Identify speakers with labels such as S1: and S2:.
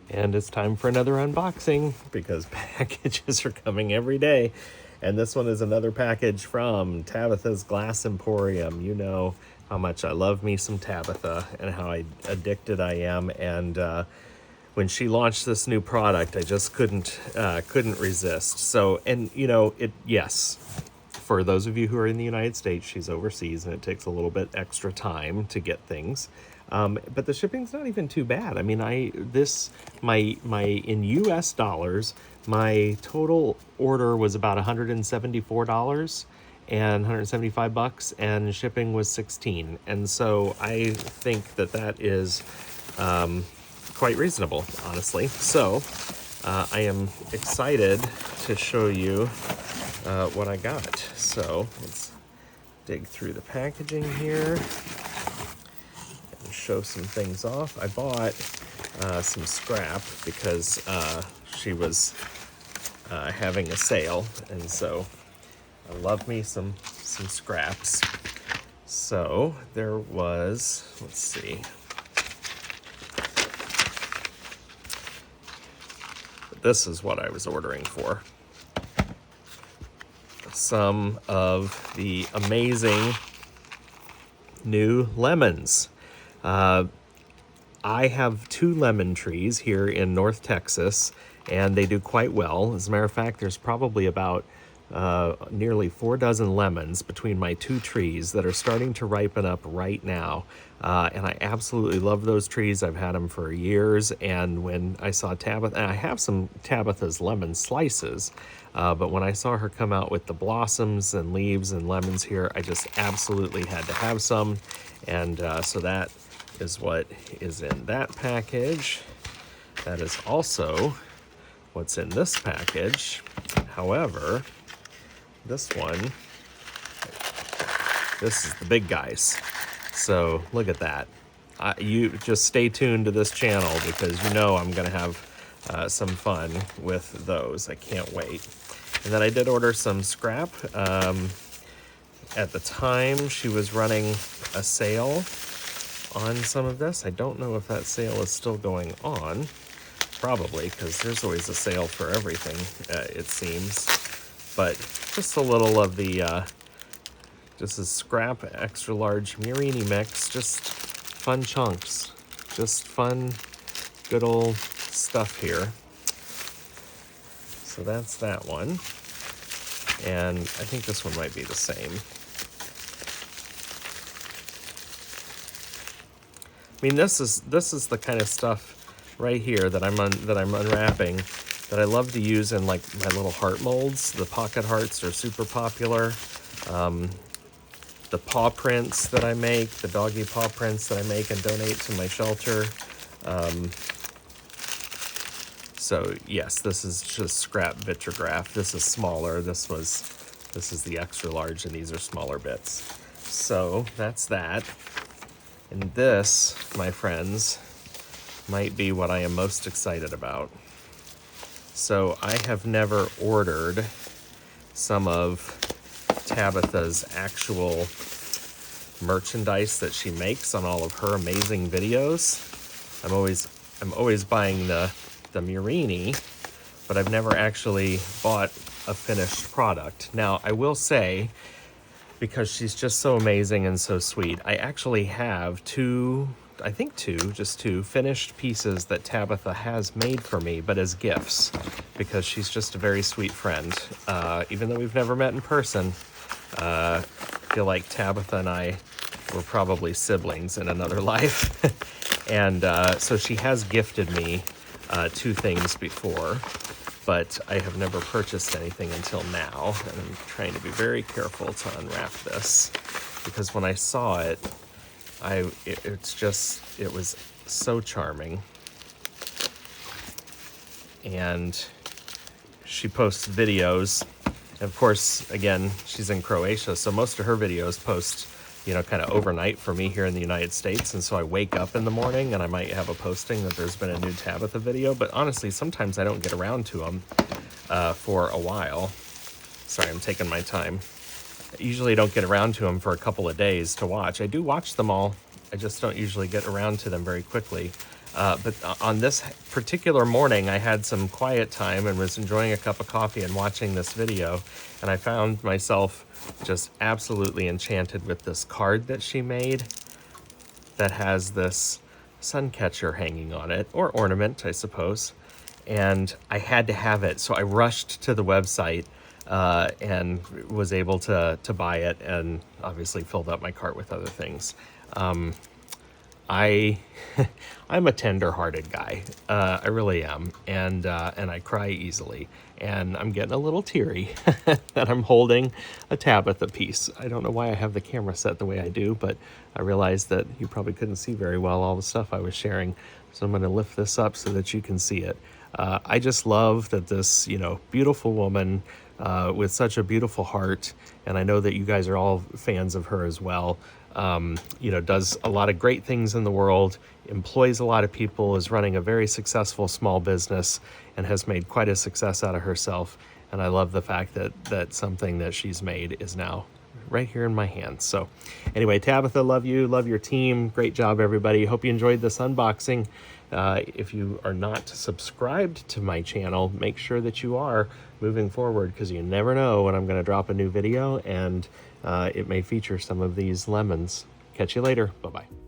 S1: And it's time for another unboxing because packages are coming every day. And this one is another package from Tabitha's Glass Emporium. You know how much I love me some Tabitha and how addicted I am. And when she launched this new product, I just couldn't resist. So, and you know, yes, for those of you who are in the United States, she's overseas and it takes a little bit extra time to get things. But the shipping's not even too bad. I mean, my in US dollars, my total order was about $174 and 175 bucks, and shipping was 16. And so I think that is quite reasonable, honestly. So I am excited to show you what I got. So let's dig through the packaging here and show some things off. I bought some scrap because she was having a sale, and so I love me some scraps. So there was, let's see, this is what I was ordering for. Some of the amazing new lemons. I have 2 lemon trees here in North Texas, and they do quite well. As a matter of fact, there's probably about nearly 4 dozen lemons between my 2 trees that are starting to ripen up right now. And I absolutely love those trees. I've had them for years, and when I saw Tabitha, and I have some Tabitha's lemon slices, but when I saw her come out with the blossoms and leaves and lemons here, I just absolutely had to have some. And so that is what is in that package. That is also what's in this package. However, this is the big guys. So look at that. You just stay tuned to this channel because you know I'm gonna have some fun with those. I can't wait. And then I did order some scrap. At the time, she was running a sale on some of this. I don't know if that sale is still going on. Probably, because there's always a sale for everything, it seems. But just a little of the, this is scrap extra large Murrini mix, just fun chunks, just fun, good old stuff here. So that's that one. And I think this one might be the same. I mean, this is the kind of stuff right here that I'm unwrapping that I love to use in like my little heart molds. The pocket hearts are super popular. The paw prints that I make, the doggy paw prints that I make and donate to my shelter. So yes, this is just scrap vitrograph. This is smaller. This is the extra large, and these are smaller bits. So that's that. And this, my friends, might be what I am most excited about. So I have never ordered some of Tabitha's actual merchandise that she makes on all of her amazing videos. I'm always buying the Murrini, but I've never actually bought a finished product. Now, I will say, because she's just so amazing and so sweet, I actually have two finished pieces that Tabitha has made for me, but as gifts, because she's just a very sweet friend. Even though we've never met in person, I feel like Tabitha and I were probably siblings in another life. And so she has gifted me 2 things before, but I have never purchased anything until now. And I'm trying to be very careful to unwrap this, because when I saw it, it was so charming. And she posts videos. And of course, again, she's in Croatia, so most of her videos post, kind of overnight for me here in the United States. And so I wake up in the morning and I might have a posting that there's been a new Tabitha video. But honestly, sometimes I don't get around to them for a while. Sorry, I'm taking my time. I usually don't get around to them for a couple of days to watch. I do watch them all. I just don't usually get around to them very quickly. But on this particular morning, I had some quiet time and was enjoying a cup of coffee and watching this video. And I found myself just absolutely enchanted with this card that she made that has this sun catcher hanging on it, or ornament, I suppose. And I had to have it, so I rushed to the website and was able to buy it, and obviously filled up my cart with other things. I'm a tender-hearted guy. I really am, and I cry easily. And I'm getting a little teary that I'm holding a Tabitha piece. I don't know why I have the camera set the way I do, but I realized that you probably couldn't see very well all the stuff I was sharing. So I'm going to lift this up so that you can see it. I just love that this, beautiful woman with such a beautiful heart, and I know that you guys are all fans of her as well, does a lot of great things in the world, employs a lot of people, is running a very successful small business, and has made quite a success out of herself. And I love the fact that something that she's made is now right here in my hands. So anyway, Tabitha, love you, love your team. Great job, everybody. Hope you enjoyed this unboxing. If you are not subscribed to my channel, make sure that you are moving forward, because you never know when I'm going to drop a new video, and it may feature some of these lemons. Catch you later. Bye-bye.